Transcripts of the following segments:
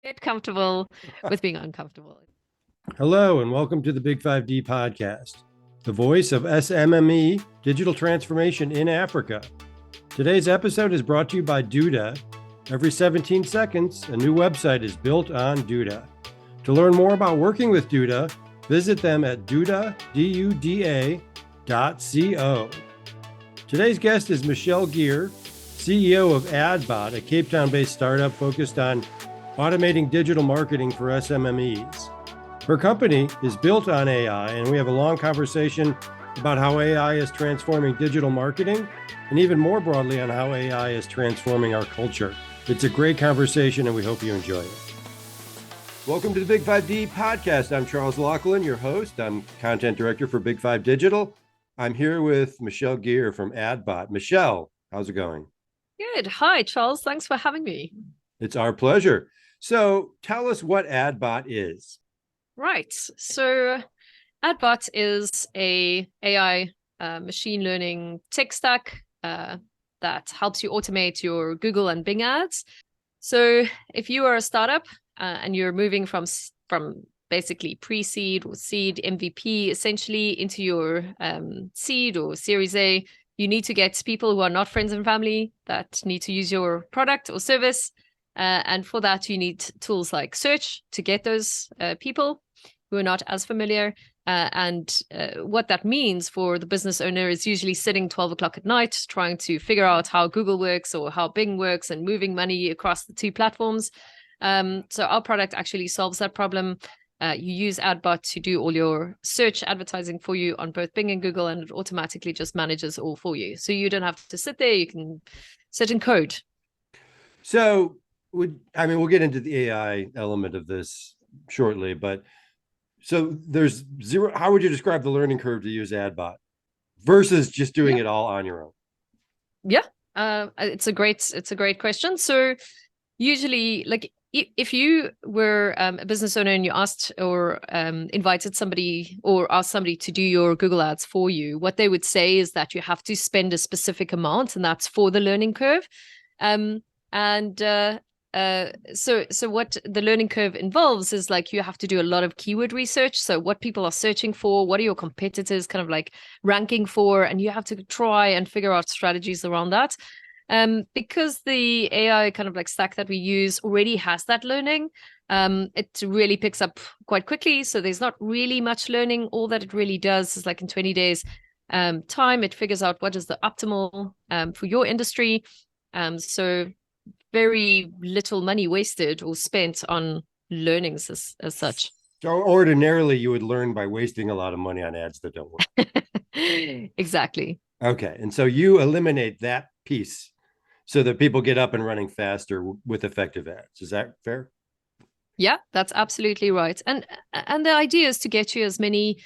Get comfortable with being uncomfortable. Hello, and welcome to the BIG5D Podcast, the voice of SME digital transformation in Africa. Today's episode is brought to you by Duda. Every 17 seconds, a new website is built on Duda. To learn more about working with Duda, visit them at duda.co. Today's guest is Michelle Geere, CEO of Adbot, a Cape Town-based startup focused on automating digital marketing for SMEs. Her company is built on AI, and we have a long conversation about how AI is transforming digital marketing, and even more broadly on how AI is transforming our culture. It's a great conversation, and we hope you enjoy it. Welcome to the BIG5D Podcast. I'm Charles Laughlin, your host. I'm content director for Big5 Digital. I'm here with Michelle Geere from Adbot. Michelle, how's it going? Good. Hi, Charles. Thanks for having me. It's our pleasure. So tell us what Adbot is. Right. So Adbot is a AI machine learning tech stack that helps you automate your Google and Bing ads. So if you are a startup and you're moving from basically pre-seed or seed MVP essentially into your seed or Series A, you need to get people who are not friends and family that need to use your product or service. And for that, you need tools like search to get those people who are not as familiar. And what that means for the business owner is usually sitting 12 o'clock at night, trying to figure out how Google works or how Bing works and moving money across the two platforms. So our product actually solves that problem. You use Adbot to do all your search advertising for you on both Bing and Google, and it automatically just manages all for you. So you don't have to sit there. You can sit and code. So we'll get into the AI element of this shortly, but so there's zero. How would you describe the learning curve to use Adbot versus just doing it all on your own? Yeah, it's a great question. So usually, like if you were a business owner and you asked or invited somebody or asked somebody to do your Google ads for you, what they would say is that you have to spend a specific amount, and that's for the learning curve. So what the learning curve involves is like you have to do a lot of keyword research. So what people are searching for, what are your competitors kind of like ranking for, and you have to try and figure out strategies around that. Because the AI kind of like stack that we use already has that learning, it really picks up quite quickly. So there's not really much learning. All that it really does is like in 20 days time, it figures out what is the optimal for your industry. So very little money wasted or spent on learnings as such. So ordinarily you would learn by wasting a lot of money on ads that don't work. Exactly. Okay. And so you eliminate that piece so that people get up and running faster with effective ads. Is that fair? Yeah, that's absolutely right. And the idea is to get you as many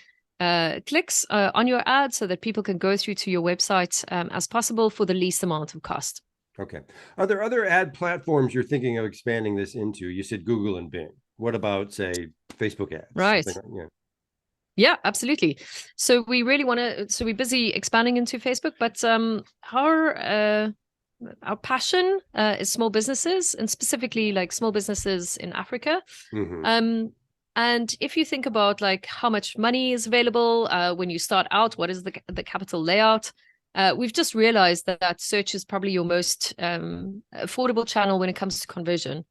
clicks on your ad so that people can go through to your website as possible for the least amount of cost. Okay. Are there other ad platforms you're thinking of expanding this into? You said Google and Bing. What about, say, Facebook ads? Right. Yeah, absolutely. So we really want to. So we're busy expanding into Facebook, but our passion is small businesses, and specifically like small businesses in Africa. Mm-hmm. And if you think about like how much money is available when you start out, what is the capital layout? We've just realized that search is probably your most affordable channel when it comes to conversion.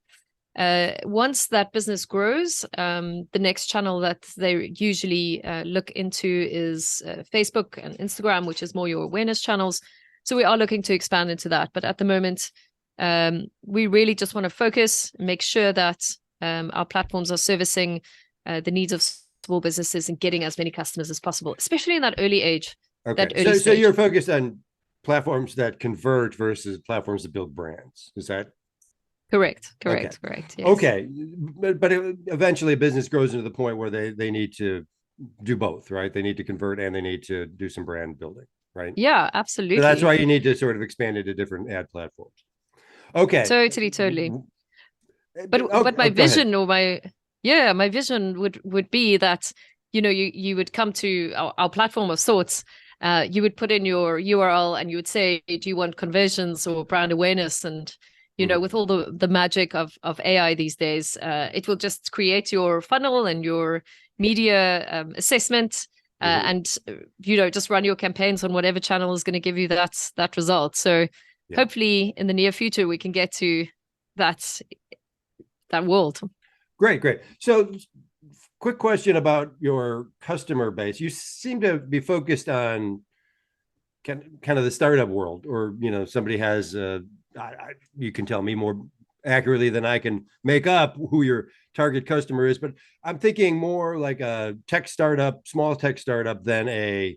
Once that business grows, the next channel that they usually look into is Facebook and Instagram, which is more your awareness channels. So we are looking to expand into that. But at the moment, we really just want to focus, make sure that our platforms are servicing the needs of small businesses and getting as many customers as possible, especially in that early age. Okay. So you're focused on platforms that convert versus platforms that build brands. Is that correct? Okay. Correct. Yes. Okay. But eventually a business grows into the point where they need to do both, right? They need to convert and they need to do some brand building, right? Yeah, absolutely. So that's why you need to sort of expand into different ad platforms. Okay. Totally. But my vision or my vision would be that, you would come to our platform of sorts. You would put in your URL and you would say, do you want conversions or brand awareness? And you know, with all the magic of AI these days, it will just create your funnel and your media assessment, and you know, just run your campaigns on whatever channel is going to give you that result. So hopefully in the near future we can get to that world. Great. So quick question about your customer base. You seem to be focused on kind of the startup world, or, you know, somebody has you can tell me more accurately than I can make up who your target customer is, but I'm thinking more like a small tech startup than a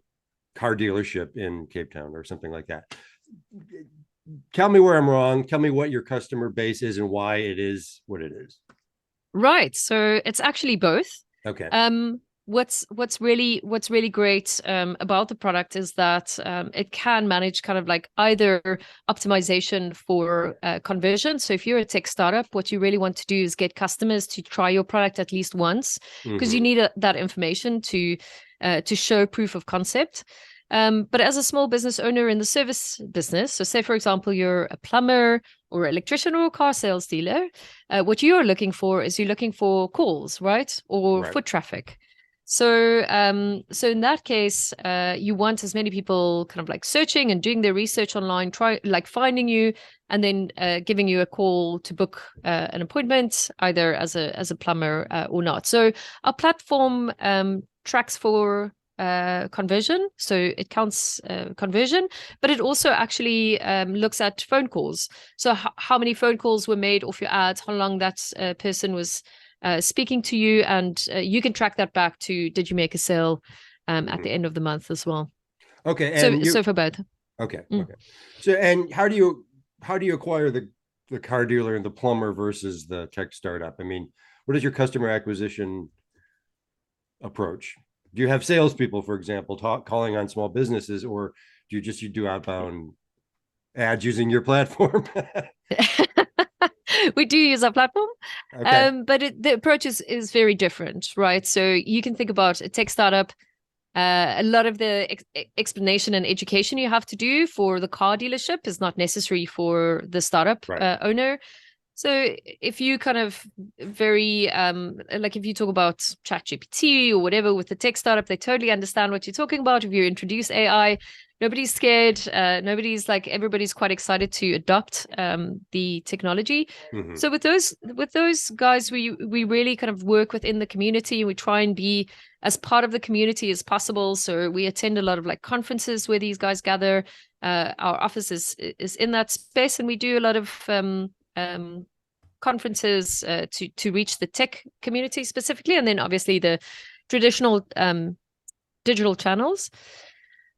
car dealership in Cape Town or something like that. Tell me where I'm wrong. Tell me what your customer base is and why it is what it is. Right. So it's actually both. Okay. What's really great about the product is that it can manage kind of like either optimization for conversion. So if you're a tech startup, what you really want to do is get customers to try your product at least once, because you need that information to show proof of concept. But as a small business owner in the service business, so say, for example, you're a plumber or electrician or a car sales dealer, what you're looking for is you're looking for calls, right? Or foot traffic. So in that case, you want as many people kind of like searching and doing their research online, finding you, and then giving you a call to book an appointment, either as a plumber or not. So our platform tracks for conversion, so it counts conversion, but it also actually looks at phone calls. So how many phone calls were made off your ads, how long that person was speaking to you, and you can track that back to, did you make a sale at the end of the month as well. Okay. And so for both. Okay. So, and how do you acquire the car dealer and the plumber versus the tech startup? I mean, what is your customer acquisition approach? Do you have salespeople, for example, calling on small businesses, or do you do outbound ads using your platform? We do use our platform, okay. But the approach is very different, right? So you can think about a tech startup. A lot of the explanation and education you have to do for the car dealership is not necessary for the startup owner. So if you kind of very, like if you talk about ChatGPT or whatever with the tech startup, they totally understand what you're talking about. If you introduce AI, nobody's scared. Everybody's quite excited to adopt the technology. So with those guys, we really kind of work within the community. We try and be as part of the community as possible. So we attend a lot of like conferences where these guys gather. Our office is in that space, and we do a lot of conferences to reach the tech community specifically, and then obviously the traditional digital channels.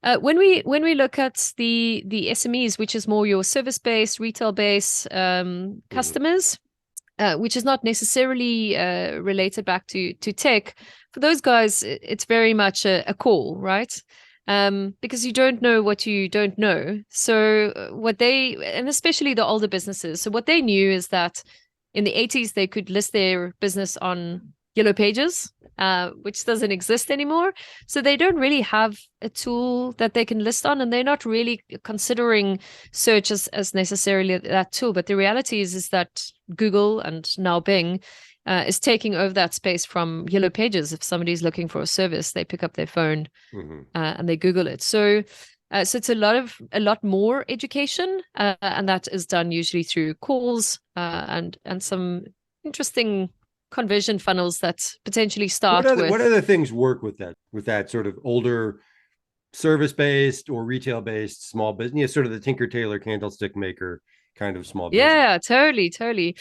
When we look at the SMEs, which is more your service-based, retail-based customers, which is not necessarily related back to tech, for those guys, it's very much a call, right? Because you don't know what you don't know. So and especially the older businesses, so what they knew is that in the 80s, they could list their business on Yellow Pages, which doesn't exist anymore. So they don't really have a tool that they can list on, and they're not really considering search as necessarily that tool. But the reality is that Google and now Bing is taking over that space from Yellow Pages. If somebody's looking for a service, they pick up their phone and they Google it. So it's a lot more education, and that is done usually through calls and some interesting conversion funnels that potentially start what other things work with that sort of older service-based or retail-based small business, sort of the Tinker Tailor candlestick maker kind of small business? Yeah, totally.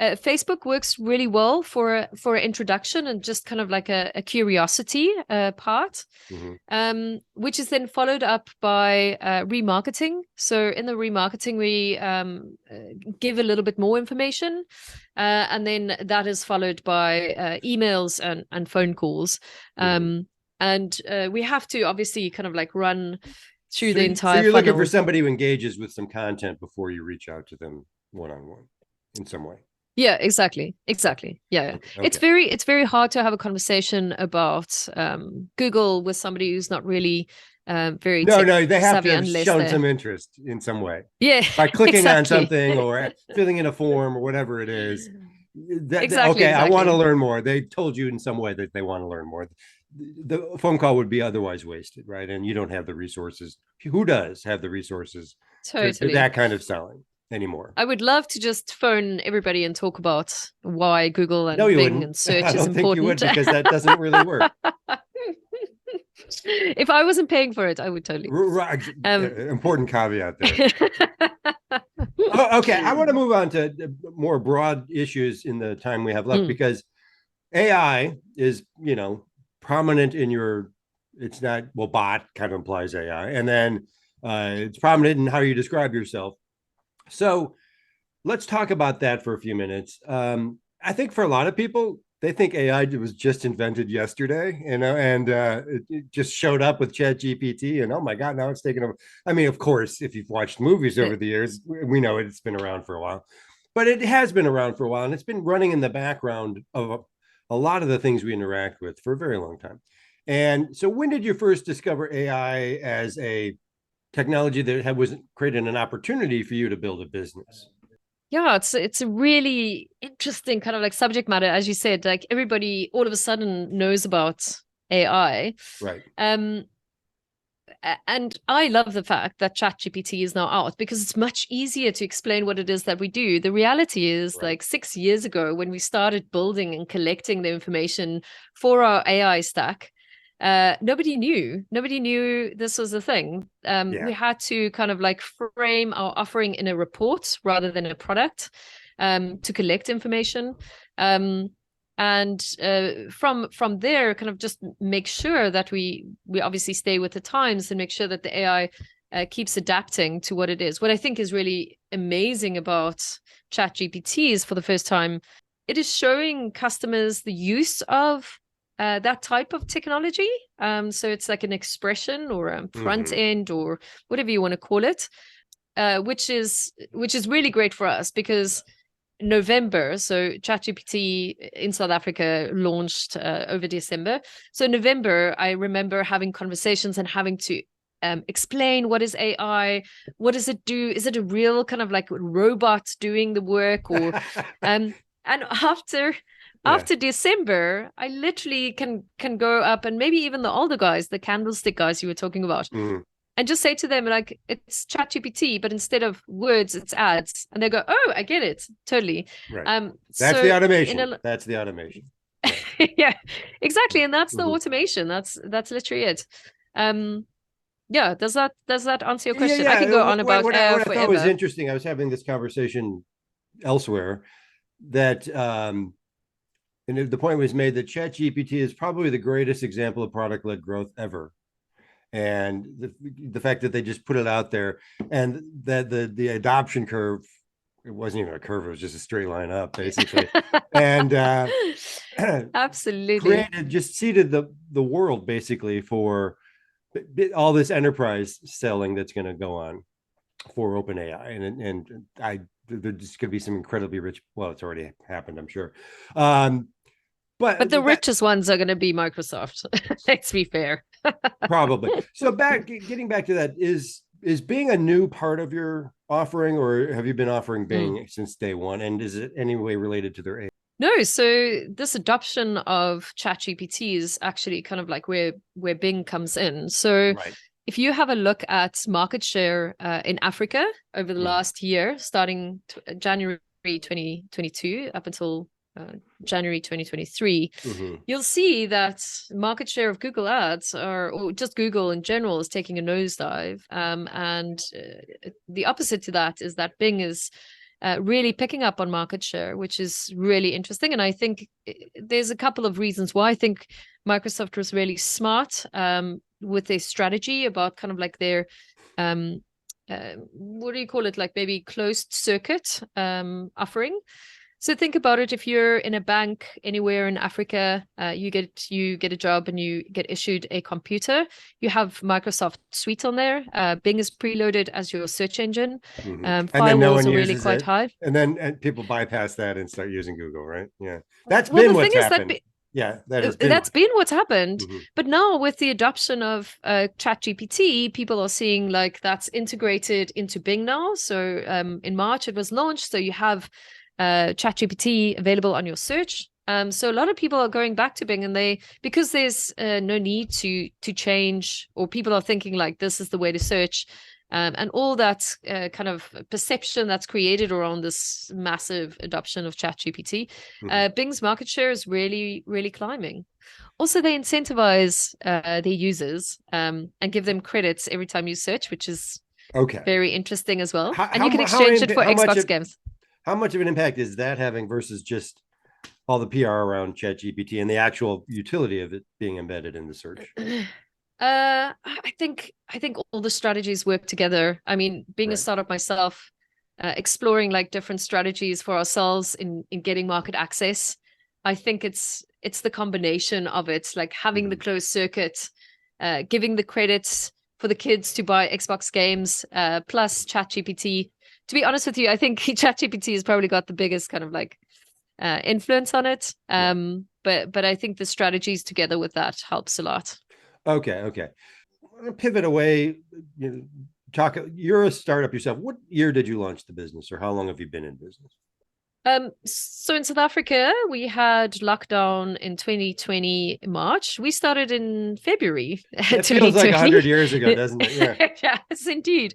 Facebook works really well for introduction and just kind of like a curiosity part, which is then followed up by remarketing. So in the remarketing, we give a little bit more information, and then that is followed by emails and phone calls. And we have to obviously kind of like run through the entire. So you're funnel. Looking for somebody who engages with some content before you reach out to them one-on-one in some way. Yeah, exactly. Yeah. Okay. It's very hard to have a conversation about Google with somebody who's not really very No, tech no, they have savvy to have unless shown they're some interest in some way yeah by clicking on exactly something or filling in a form or whatever it is. exactly Okay, I want to exactly learn more. They told you in some way that they want to learn more. The phone call would be otherwise wasted, right? And you don't have the resources. Who does have the resources to totally. that kind of selling anymore? I would love to just phone everybody and talk about why Google No, and you Bing wouldn't. and I search is don't think you would, important. because that doesn't really work. If I wasn't paying for it, I would totally. Important caveat there. Okay, I want to move on to more broad issues in the time we have left, because AI is, prominent in your, it's not, well, bot kind of implies AI, and then it's prominent in how you describe yourself. So let's talk about that for a few minutes. I think for a lot of people, they think AI was just invented yesterday, and it just showed up with ChatGPT, and oh my God, now it's taken over. I mean, of course, if you've watched movies over the years, we know it's been around for a while, but it has been around for a while, and it's been running in the background of a lot of the things we interact with for a very long time. And so when did you first discover AI as a technology that was creating an opportunity for you to build a business? Yeah, it's a really interesting kind of like subject matter, as you said. Like everybody all of a sudden knows about AI, right? And I love the fact that ChatGPT is now out, because it's much easier to explain what it is that we do. The reality is, like 6 years ago, when we started building and collecting the information for our AI stack, nobody knew this was a thing. We had to kind of like frame our offering in a report rather than a product, to collect information, and from there kind of just make sure that we obviously stay with the times and make sure that the AI keeps adapting to what it is. What I think is really amazing about ChatGPT is, for the first time, it is showing customers the use of that type of technology. So it's like an expression or a front end or whatever you want to call it, which is really great for us, because November, so ChatGPT in South Africa launched over December. So November, I remember having conversations and having to explain, what is AI? What does it do? Is it a real kind of like robot doing the work? Or and after December, I literally can go up, and maybe even the older guys, the candlestick guys you were talking about, and just say to them, like, it's ChatGPT, but instead of words, it's ads. And they go, oh, I get it. Totally. Right. That's the automation. That's the automation. Right. Yeah, exactly. And that's the automation. That's literally it. Yeah. Does that answer your question? I can go on about what I forever. thought was interesting, I was having this conversation elsewhere that, and the point was made that ChatGPT is probably the greatest example of product-led growth ever. And the fact that they just put it out there, and that the adoption curve, it wasn't even a curve, it was just a straight line up, basically. And absolutely seeded the world basically for all this enterprise selling that's going to go on for OpenAI. And there's going to be some incredibly rich, well, it's already happened, I'm sure. But the richest ones are going to be Microsoft. Let's be fair. Probably. So getting back to that, is Bing a new part of your offering, or have you been offering Bing since day one? And is it any way related to their AI? No, so this adoption of ChatGPT is actually kind of like where Bing comes in. So if you have a look at market share in Africa over the last year, starting January 2022 up until January 2023, you'll see that market share of Google ads, or just Google in general, is taking a nosedive. And the opposite to that is that Bing is really picking up on market share, which is really interesting. And I think there's a couple of reasons why. I think Microsoft was really smart with their strategy about kind of like their what do you call it, like maybe closed circuit offering. So think about it. If you're in a bank anywhere in Africa, you get a job and you get issued a computer. You have Microsoft Suite on there. Bing is preloaded as your search engine. Firewalls are really quite high. And then people bypass that and start using Google, right? Yeah, that's been what's happened. Yeah, that has been that's been what's happened. Mm-hmm. But now with the adoption of ChatGPT, people are seeing like that's integrated into Bing now. So in March it was launched. So you have ChatGPT available on your search. So a lot of people are going back to Bing, and because there's no need to change, or people are thinking like this is the way to search. And all that kind of perception that's created around this massive adoption of ChatGPT, Bing's market share is really, really climbing. Also, they incentivize their users and give them credits every time you search, which is very interesting as well. And you can exchange it for Xbox games. How much of an impact is that having versus just all the PR around ChatGPT and the actual utility of it being embedded in the search? I think all the strategies work together. I mean, being a startup myself, exploring like different strategies for ourselves in getting market access. I think it's the combination of it, like having the closed circuit, giving the credits for the kids to buy Xbox games, plus ChatGPT. To be honest with you, I think ChatGPT has probably got the biggest kind of like influence on it. But I think the strategies together with that helps a lot. Okay. I'm going to pivot away. You're a startup yourself. What year did you launch the business, or how long have you been in business? So in South Africa, we had lockdown in 2020 March. We started in February. It feels like 100 years ago, doesn't it? Yeah. Yes, indeed.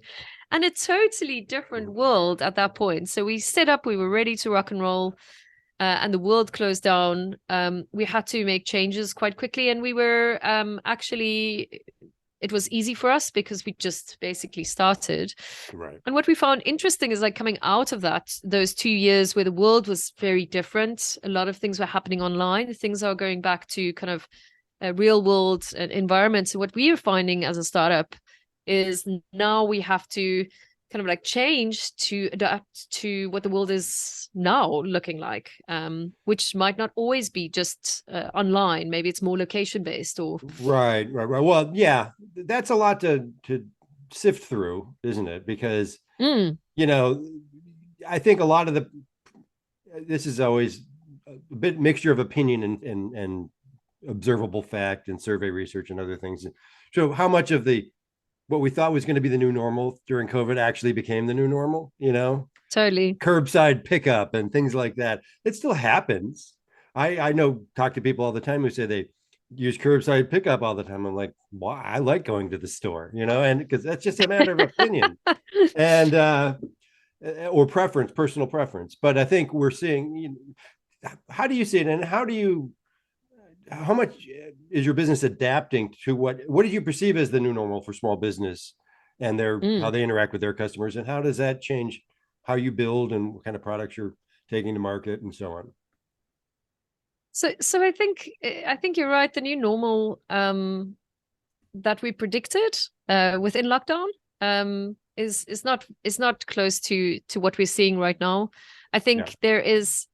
And a totally different world at that point. So we set up, we were ready to rock and roll. And the world closed down. We had to make changes quite quickly, and we were it was easy for us because we just basically started. Right. And what we found interesting is like coming out of those 2 years where the world was very different. A lot of things were happening online. Things are going back to kind of real world environments. So what we are finding as a startup is now we have to kind of like change to adapt to what the world is now looking like, which might not always be just online. Maybe it's more location based or right. Well, yeah, that's a lot to sift through, isn't it? Because I think a lot of this is always a bit mixture of opinion and observable fact and survey research and other things. So how much of what we thought was going to be the new normal during COVID actually became the new normal, Totally. Curbside pickup and things like that. It still happens. I talk to people all the time who say they use curbside pickup all the time. I'm like, why? I like going to the store, and because that's just a matter of opinion and or preference, personal preference. But I think we're seeing, how do you see it, and how much is your business adapting to what do you perceive as the new normal for small business and how they interact with their customers, and how does that change how you build and what kind of products you're taking to market and so on? So I think you're right. The new normal that we predicted within lockdown is not close to what we're seeing right now. I think there is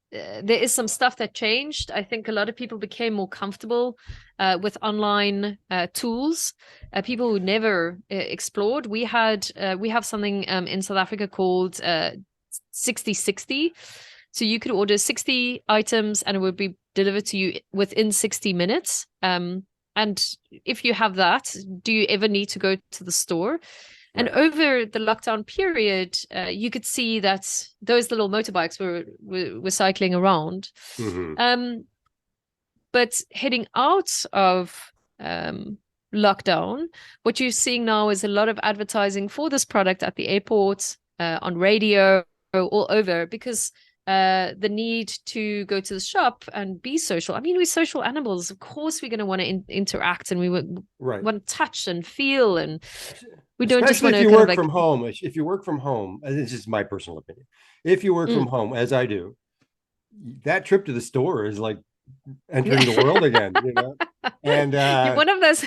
some stuff that changed. I think a lot of people became more comfortable with online tools. People who never explored. We have something in South Africa called 60/60. So you could order 60 items and it would be delivered to you within 60 minutes. And if you have that, do you ever need to go to the store? And over the lockdown period, you could see that those little motorbikes were cycling around. But heading out of lockdown, what you're seeing now is a lot of advertising for this product at the airport, on radio, all over, because the need to go to the shop and be social. I mean, we're social animals. Of course, we're going to want to interact, and we want to touch and feel, and we don't just want to. If you work from home, if you work from home, this is my personal opinion. If you work from home, as I do, that trip to the store is like entering the world again, And you're one of those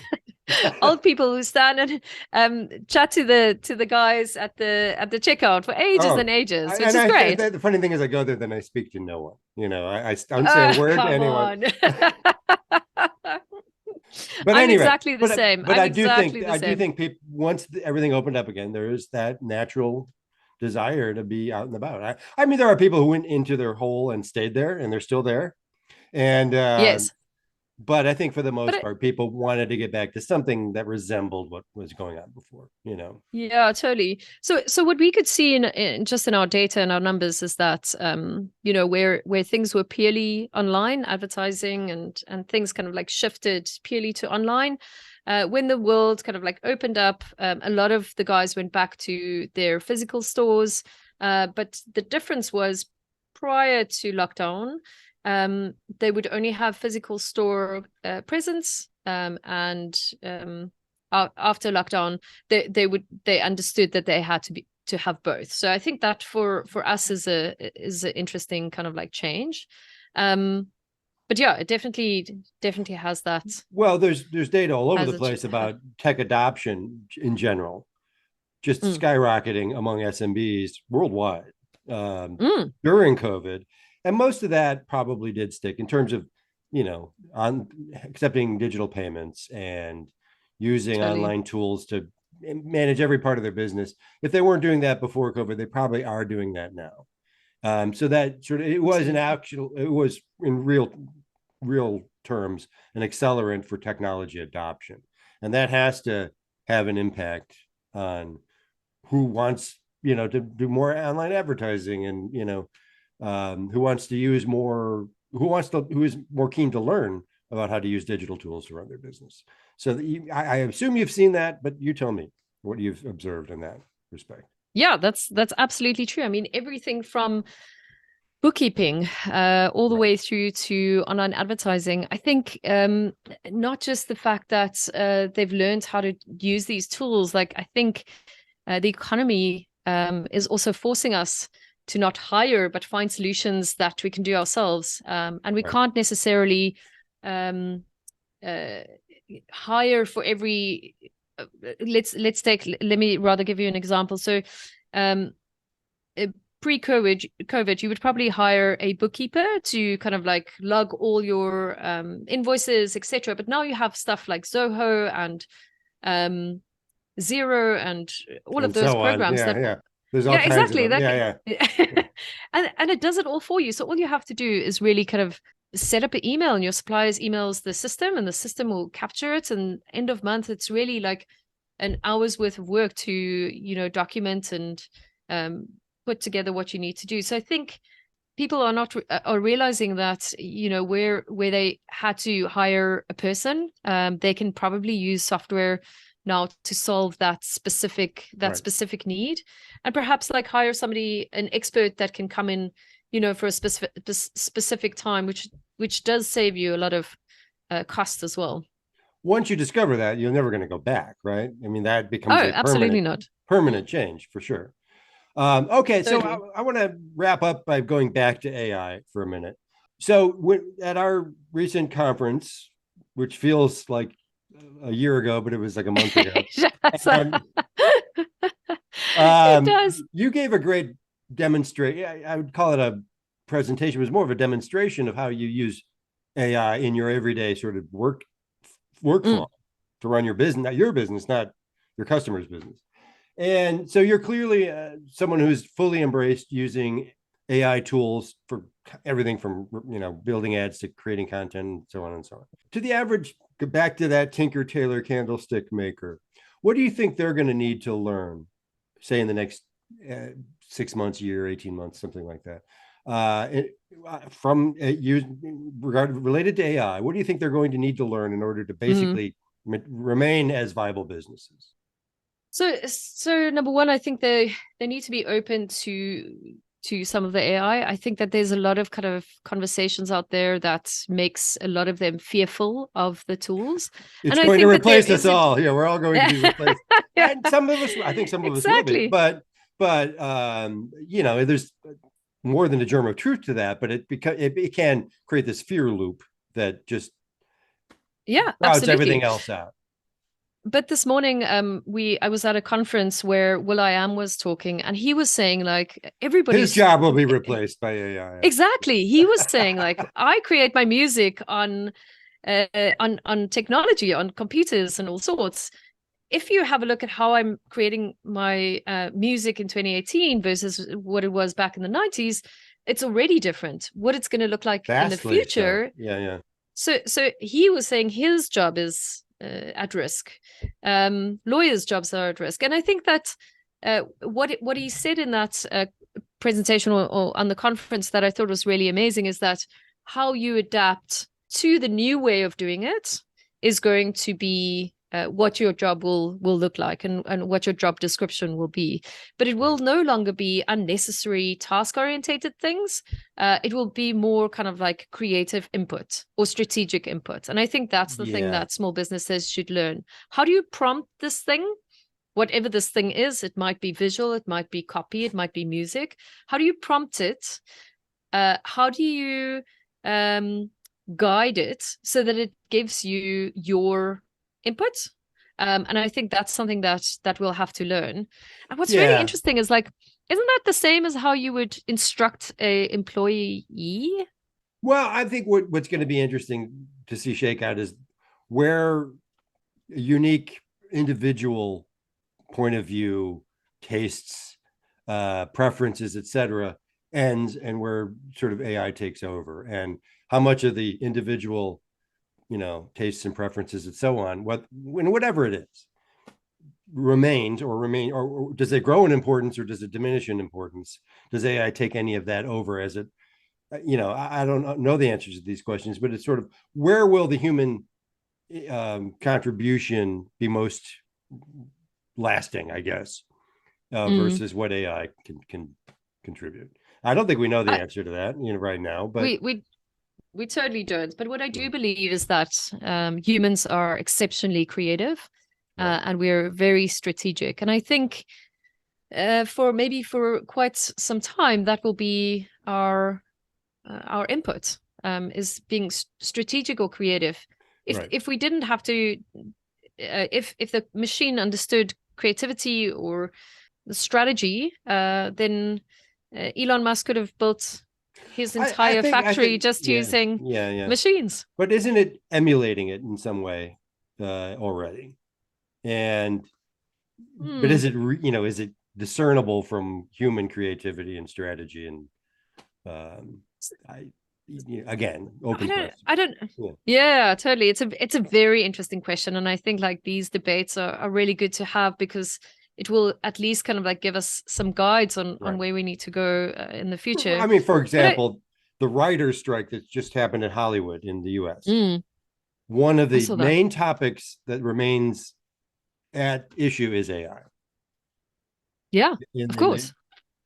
old people who stand and chat to the guys at the checkout for ages and ages, which is great. The funny thing is, I go there, then I speak to no one. I don't say a word to anyone. But I'm anyway, exactly the same. But I do think people, once everything opened up again, there is that natural desire to be out and about. I mean, there are people who went into their hole and stayed there, and they're still there. And yes, But I think for the most But part, people wanted to get back to something that resembled what was going on before, yeah, totally. So what we could see in just in our data and our numbers is that where things were purely online advertising and things kind of like shifted purely to online. When the world kind of like opened up, a lot of the guys went back to their physical stores. But the difference was prior to lockdown, they would only have physical store presence, and after lockdown, they understood that they had to have both. So I think that for us is an interesting kind of like change. But yeah, it definitely has that. Well, there's data all over the place about tech adoption in general, just skyrocketing among SMBs worldwide during COVID. And most of that probably did stick in terms of, on accepting digital payments and using online tools to manage every part of their business. If they weren't doing that before COVID, they probably are doing that now. So that sort of, it was in real terms an accelerant for technology adoption, and that has to have an impact on who wants to do more online advertising, and who wants to use more, who is more keen to learn about how to use digital tools to run their business. So I assume you've seen that, but you tell me what you've observed in that respect. Yeah, that's absolutely true. I mean, everything from bookkeeping all the way through to online advertising. I think not just the fact that they've learned how to use these tools. Like, I think the economy is also forcing us to not hire, but find solutions that we can do ourselves. And we can't necessarily hire for every. Let me rather give you an example. So pre-COVID, you would probably hire a bookkeeper to kind of like log all your invoices, etc. But now you have stuff like Zoho and Zero and all of those programs. There's all kinds exactly. of them. And it does it all for you. So all you have to do is really kind of set up an email, and your suppliers emails the system, and the system will capture it. And end of month, it's really like an hour's worth of work to document and put together what you need to do. So I think people are realizing that where they had to hire a person, they can probably use software now to solve that specific need, and perhaps like hire somebody, an expert that can come in for a specific time, which does save you a lot of cost as well. Once you discover that, you're never going to go back, right? I mean, that becomes absolutely not permanent change for sure. Okay, so I want to wrap up by going back to AI for a minute. So at our recent conference, which feels like a year ago, but it was like a month ago. It does. You gave a great demonstration. I would call it a presentation. It was more of a demonstration of how you use AI in your everyday sort of workflow to run your business, not your customer's business. And so you're clearly someone who's fully embraced using AI tools for everything from building ads to creating content and so on and so on. To the average, back to that Tinker Tailor candlestick maker, what do you think they're going to need to learn, say in the next 6 months, year, 18 months, something like that, related to AI? What do you think they're going to need to learn in order to basically remain as viable businesses? So number one, I think they need to be open to some of the AI. I think that there's a lot of kind of conversations out there that makes a lot of them fearful of the tools. It's going to replace us all. Yeah, we're all going to be replaced. And some of us, I think some of us will be. But there's more than a germ of truth to that. But it can create this fear loop that just crowds everything else out. But this morning, I was at a conference where will.i.am was talking, and he was saying like his job will be replaced by AI. Exactly, he was saying like I create my music on technology, on computers and all sorts. If you have a look at how I'm creating my music in 2018 versus what it was back in the 90s, it's already different. What it's going to look like in the future, So he was saying his job is at risk. Lawyers' jobs are at risk, and I think that what he said in that presentation or on the conference that I thought was really amazing is that how you adapt to the new way of doing it is going to be what your job will look like and what your job description will be. But it will no longer be unnecessary task-orientated things. It will be more kind of like creative input or strategic input. And I think that's the thing that small businesses should learn. How do you prompt this thing? Whatever this thing is, it might be visual, it might be copy, it might be music. How do you prompt it? How do you guide it so that it gives you your input? And I think that's something that we'll have to learn. And what's really interesting is like, isn't that the same as how you would instruct a employee? Well, I think what's going to be interesting to see shakeout is where a unique individual point of view, tastes, preferences, etc., ends, and where sort of AI takes over, and how much of the individual, tastes and preferences and so on, whatever it is, remains or does it grow in importance or does it diminish in importance? Does AI take any of that over as it, I don't know the answers to these questions, but it's sort of where will the human contribution be most lasting, I guess, versus what AI can contribute. I don't think we know the answer to that, right now, but we totally don't. But what I do believe is that humans are exceptionally creative, and we're very strategic. And I think for quite some time that will be our input, is being strategic or creative. If we didn't have to, if the machine understood creativity or the strategy, then Elon Musk could have built his entire factory just using machines. But isn't it emulating it in some way already? And but is it is it discernible from human creativity and strategy? And again, open question. I don't. Yeah, totally. It's a very interesting question, and I think like these debates are really good to have because it will at least kind of like give us some guides on where we need to go in the future. I mean, for example, the writers' strike that just happened in Hollywood in the U.S. One of the main topics that remains at issue is AI. Yeah, of course.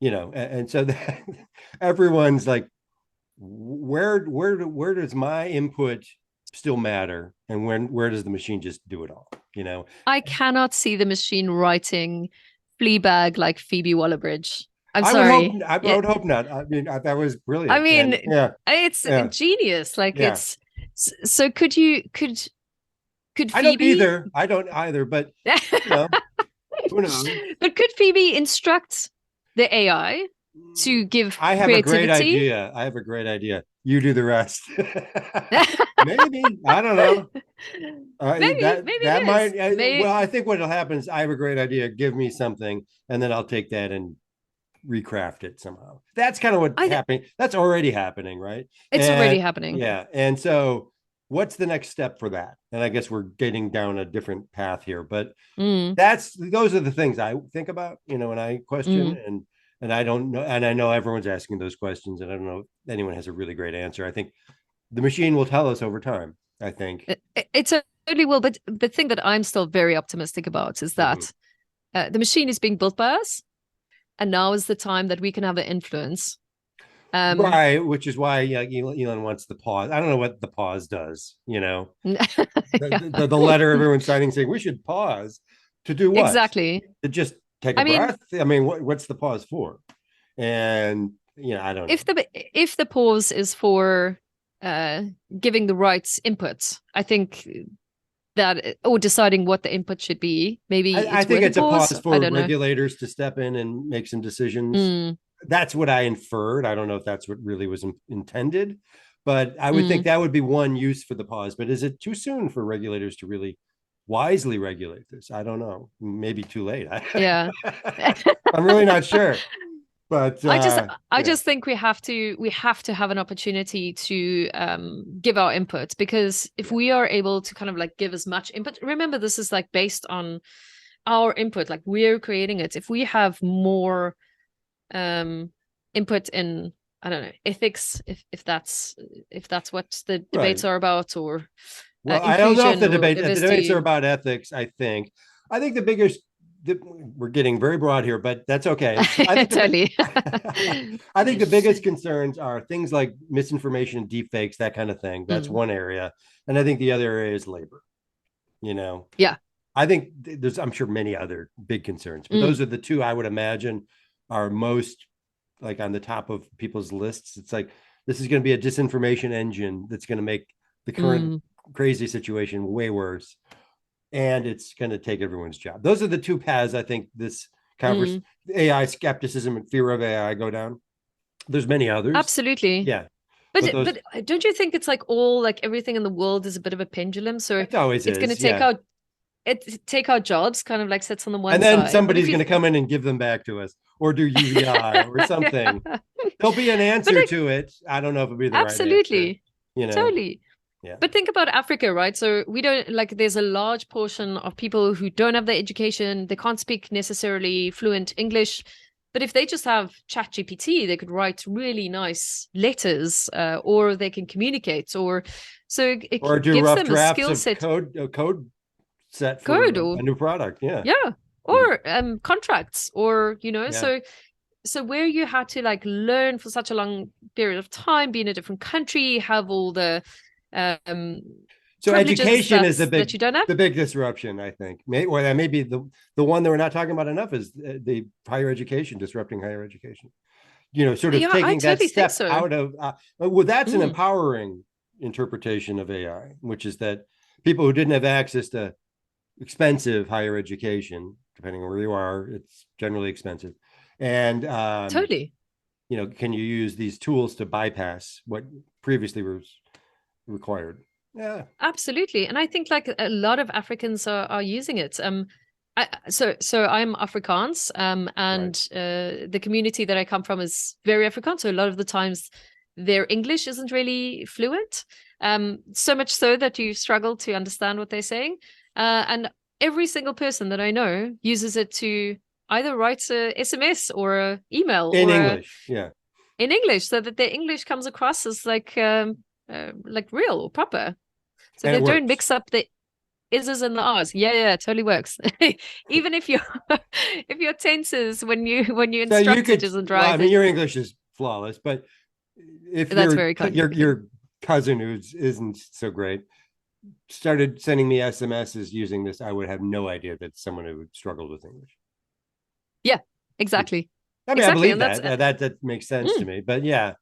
And so everyone's like, where does my input still matter, and where does the machine just do it all? I cannot see the machine writing Fleabag like Phoebe Waller-Bridge. I'm sorry. I would hope not. I mean, that was brilliant. I mean, it's genius. Like it's so. Could Phoebe? I don't either. But who knows? But could Phoebe instruct the AI to give I have creativity? I have a great idea. You do the rest. Maybe. I don't know. Maybe that might. Well, I think what'll happen is I have a great idea. Give me something, and then I'll take that and recraft it somehow. That's kind of what's happening. That's already happening, right? It's already happening. Yeah. And so what's the next step for that? And I guess we're getting down a different path here, but those are the things I think about, when I question and I don't know. And I know everyone's asking those questions, and I don't know if anyone has a really great answer. I think the machine will tell us over time, I think. It totally will. But the thing that I'm still very optimistic about is that the machine is being built by us. And now is the time that we can have an influence. Right, which is why Elon wants the pause. I don't know what the pause does, the letter everyone's signing saying we should pause to do what? Exactly. To just take a breath? I mean, what's the pause for? And, I don't know. If the pause is for giving the right inputs, I think that, or deciding what the input should be, maybe I think it's a pause for regulators to step in and make some decisions. That's what I inferred. I don't know if that's what really was intended, but I would think that would be one use for the pause. But is it too soon for regulators to really wisely regulate this? I don't know. Maybe too late. Yeah. I'm really not sure. But I just think we have to have an opportunity to give our input, because if we are able to kind of like give as much input, remember this is like based on our input, like we're creating it. If we have more input in, I don't know, ethics, if that's what the debates are about, or I don't know if the debates are about ethics. I think the biggest, we're getting very broad here, but that's okay. I think totally. I think the biggest concerns are things like misinformation, deepfakes, that kind of thing. That's one area, and I think the other area is labor. Yeah. I think there's, I'm sure, many other big concerns, but those are the two I would imagine are most like on the top of people's lists. It's like, this is going to be a disinformation engine that's going to make the current crazy situation way worse. And it's going to take everyone's job. Those are the two paths I think this conversation, AI skepticism and fear of AI go down. There's many others. Absolutely. Yeah. But don't you think it's like everything in the world is a bit of a pendulum? So it always it's going to take our jobs, kind of like sits on the one side. And then somebody's going to come in and give them back to us, or do UVI or something. There'll be an answer to it. I don't know if it'll be the right answer. Absolutely. Totally. Yeah. But think about Africa, right? So we don't, like, there's a large portion of people who don't have the education. They can't speak necessarily fluent English. But if they just have ChatGPT, they could write really nice letters, or they can communicate, or do gives rough them drafts a skill set. Code set for a new product. Yeah. Or contracts, or so where you had to like learn for such a long period of time, be in a different country, have all the so education is the big disruption, I think. That may be the one that we're not talking about enough, is the higher education, disrupting higher education. Sort of taking that step out of that's an empowering interpretation of AI, which is that people who didn't have access to expensive higher education, depending on where you are, it's generally expensive, and totally, can you use these tools to bypass what previously was required? Yeah, absolutely. And I think like a lot of Africans are using it. So I'm Afrikaans, and the community that I come from is very Afrikaans. So a lot of the times their English isn't really fluent, so much so that you struggle to understand what they're saying. And every single person that I know uses it to either write a SMS or an email in English, in English, so that their English comes across as like real or proper. So they don't mix up the is's and the r's. Yeah, it totally works. Even if your tenses when you instruct it isn't right. Well, I mean, your English is flawless, but if that's very kind. Your cousin who isn't so great started sending me SMSs using this, I would have no idea that someone who struggled with English. Yeah, exactly. I mean, exactly. I believe that makes sense to me. But yeah,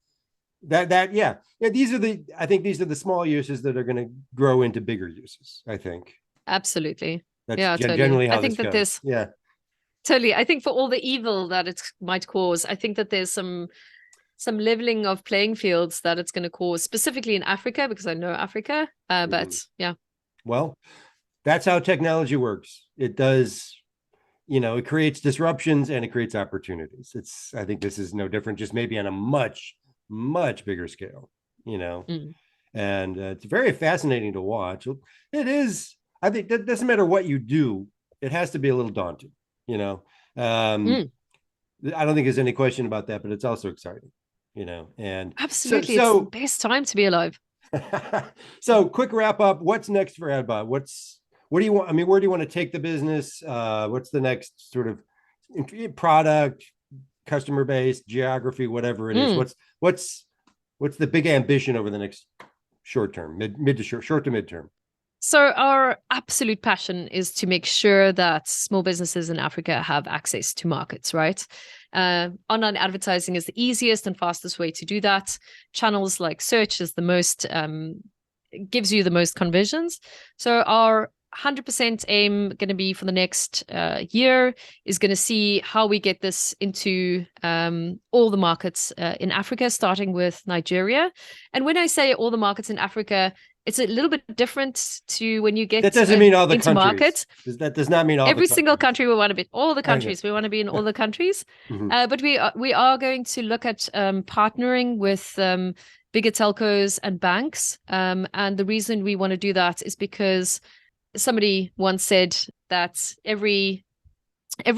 these are the small uses that are going to grow into bigger uses, I think. Absolutely. That's generally how this goes. Totally. I think for all the evil that it might cause, I think that there's some leveling of playing fields that it's going to cause, specifically in Africa, because I know Africa. But yeah. Well, that's how technology works. It does, it creates disruptions and it creates opportunities. I think this is no different, just maybe on a much, much bigger scale, and it's very fascinating to watch. It is. I think that doesn't matter what you do, it has to be a little daunting, I don't think there's any question about that, but it's also exciting, and absolutely, it's the best time to be alive. So quick wrap up. What's next for Adbot? What do you want? I mean, where do you want to take the business? What's the next sort of product, customer base, geography, whatever it is? What's the big ambition over the next short term, mid to short to midterm? So our absolute passion is to make sure that small businesses in Africa have access to markets, right? Online advertising is the easiest and fastest way to do that. Channels like search is the most, gives you the most conversions. So our 100% aim going to be for the next year is going to see how we get this into all the markets in Africa, starting with Nigeria. And when I say all the markets in Africa, it's a little bit different to when you get that doesn't mean all the into countries. markets. That does not mean all every the single country we want to be all the countries. Okay. We want to be in all the countries. Mm-hmm. But we are going to look at partnering with bigger telcos and banks. And the reason we want to do that is because somebody once said that every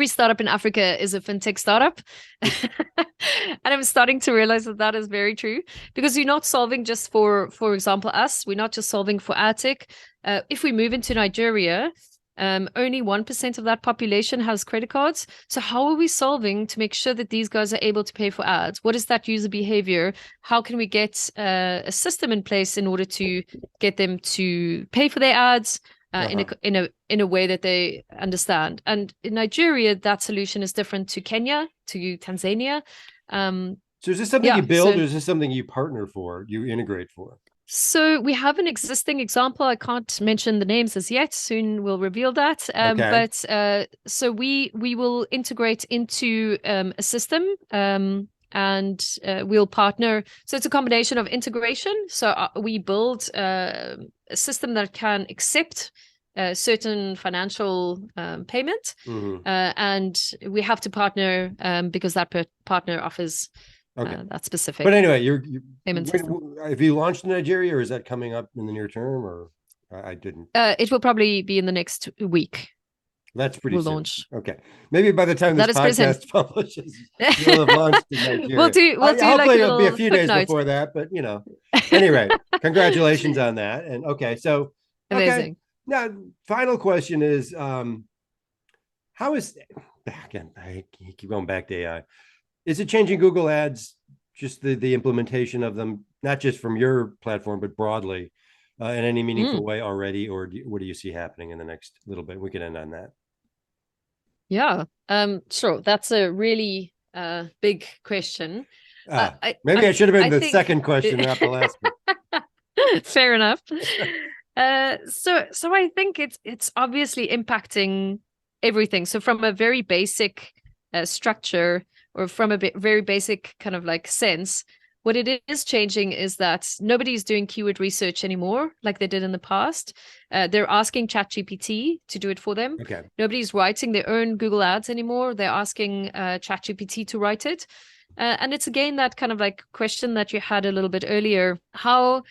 startup in Africa is a fintech startup. And I'm starting to realize that that is very true, because you're not solving just for example, us. We're not just solving for ad tech. If we move into Nigeria, only 1% of that population has credit cards. So how are we solving to make sure that these guys are able to pay for ads? What is that user behavior? How can we get a system in place in order to get them to pay for their ads? In a way that they understand. And in Nigeria, that solution is different to Kenya, to Tanzania. So is this something you build, or is this something you partner for, you integrate for? So we have an existing example. I can't mention the names as yet. Soon we'll reveal that. But so we will integrate into a system. And we'll partner. So it's a combination of integration. So we build a system that can accept certain financial payment. And we have to partner because that partner offers that specific. But anyway, you're payment system. Have you launched in Nigeria, or is that coming up in the near term? Or I didn't. It will probably be in the next week. That's pretty soon. Launch. Okay. Maybe by the time this podcast publishes, you'll have launched in Nigeria. We'll do hopefully it'll be a few days before that, but anyway, congratulations on that. And so amazing. Now, final question is, how is, again, I keep going back to AI. Is it changing Google Ads, just the implementation of them, not just from your platform, but broadly in any meaningful way already? Or what do you see happening in the next little bit? We can end on that. Yeah, sure. That's a really big question. Maybe I should have been the second question, not the last one. Fair enough. So I think it's obviously impacting everything. So from a very basic structure, or from a very basic kind of like sense, what it is changing is that nobody's doing keyword research anymore like they did in the past. They're asking ChatGPT to do it for them. Okay. Nobody's writing their own Google Ads anymore. They're asking ChatGPT to write it. And it's again that kind of like question that you had a little bit earlier. How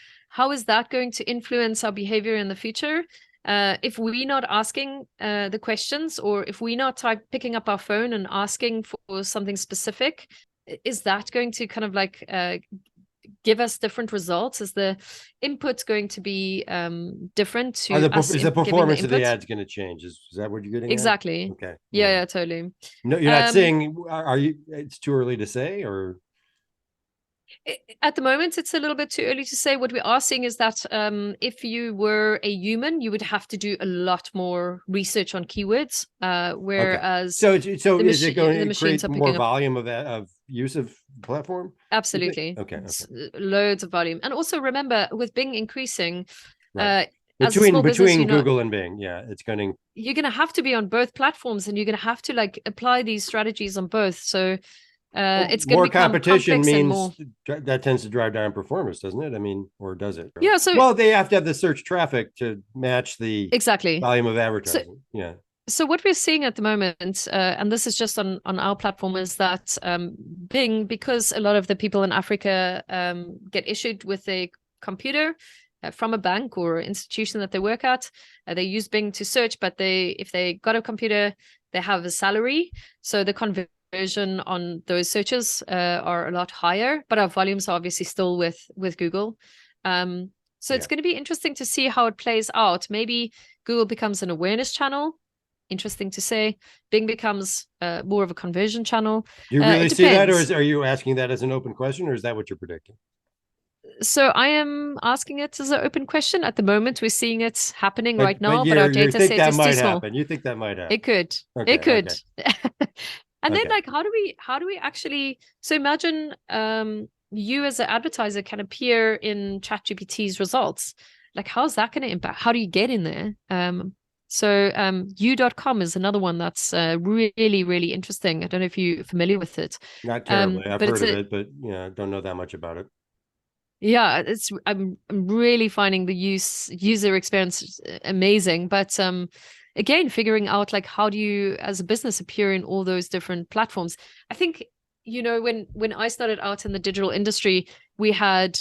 is that going to influence our behavior in the future? If we're not asking the questions, or if we're not picking up our phone and asking for something specific, is that going to kind of like give us different results? Is the input going to be different to is the performance of the ads going to change? Is that what you're getting exactly at? Okay. Yeah, totally. No, you're not saying, are you, it's too early to say, or? At the moment, it's a little bit too early to say. What we are seeing is that if you were a human, you would have to do a lot more research on keywords, whereas so is it going to create more volume of use of the platform? Absolutely. Okay. Loads of volume. And also remember, with Bing increasing, between Google and Bing, it's going to, you're going to have to be on both platforms, and you're going to have to like apply these strategies on both. So it's going more to become competition means more... that tends to drive down performance, doesn't it? I mean, or does it? Yeah. So they have to have the search traffic to match the volume of advertising. So what we're seeing at the moment, and this is just on our platform, is that Bing, because a lot of the people in Africa get issued with a computer from a bank or institution that they work at, they use Bing to search, but if they got a computer, they have a salary. So the conversion on those searches are a lot higher, but our volumes are obviously still with Google. So it's going to be interesting to see how it plays out. Maybe Google becomes an awareness channel. Interesting to say. Bing becomes more of a conversion channel. Do you really see that, or are you asking that as an open question, or is that what you're predicting? So I am asking it as an open question. At the moment, we're seeing it happening right now, but our data set is too small. You think that might happen? It could. Okay, it could. Okay. And then, like, how do we actually? So imagine you as an advertiser can appear in ChatGPT's results. Like, how's that going to impact? How do you get in there? So U.com is another one that's really, really interesting. I don't know if you're familiar with it. Not terribly. I've but heard of it, but don't know that much about it. Yeah, I'm really finding the user experience amazing. But again, figuring out like how do you as a business appear in all those different platforms. I think, when I started out in the digital industry, we had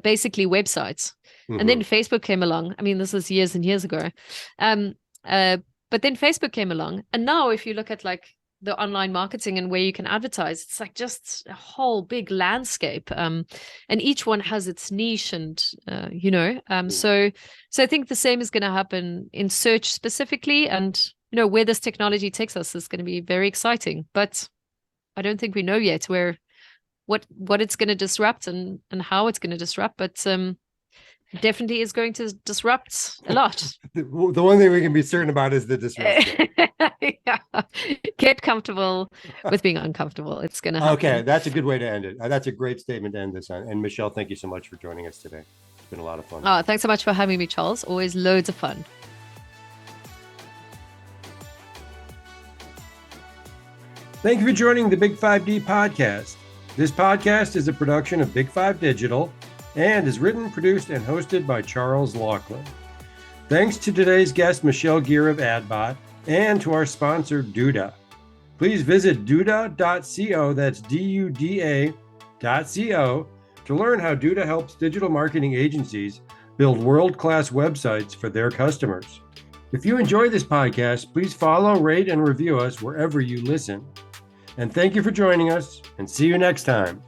basically websites. And then Facebook came along. I mean, this is years and years ago. But then Facebook came along. And now if you look at like the online marketing and where you can advertise, it's like just a whole big landscape. And each one has its niche and, so I think the same is going to happen in search specifically. And, where this technology takes us is going to be very exciting. But I don't think we know yet what it's going to disrupt and how it's going to disrupt. But definitely is going to disrupt a lot. The one thing we can be certain about is the disruption. Yeah. Get comfortable with being uncomfortable. It's going to happen. Okay, that's a good way to end it. That's a great statement to end this on. And Michelle, thank you so much for joining us today. It's been a lot of fun. Oh, thanks so much for having me, Charles. Always loads of fun. Thank you for joining the BIG5D Podcast. This podcast is a production of Big5 Digital and is written, produced, and hosted by Charles Laughlin. Thanks to today's guest, Michelle Geere of Adbot, and to our sponsor, Duda. Please visit duda.co, that's duda.co, to learn how Duda helps digital marketing agencies build world-class websites for their customers. If you enjoy this podcast, please follow, rate, and review us wherever you listen. And thank you for joining us, and see you next time.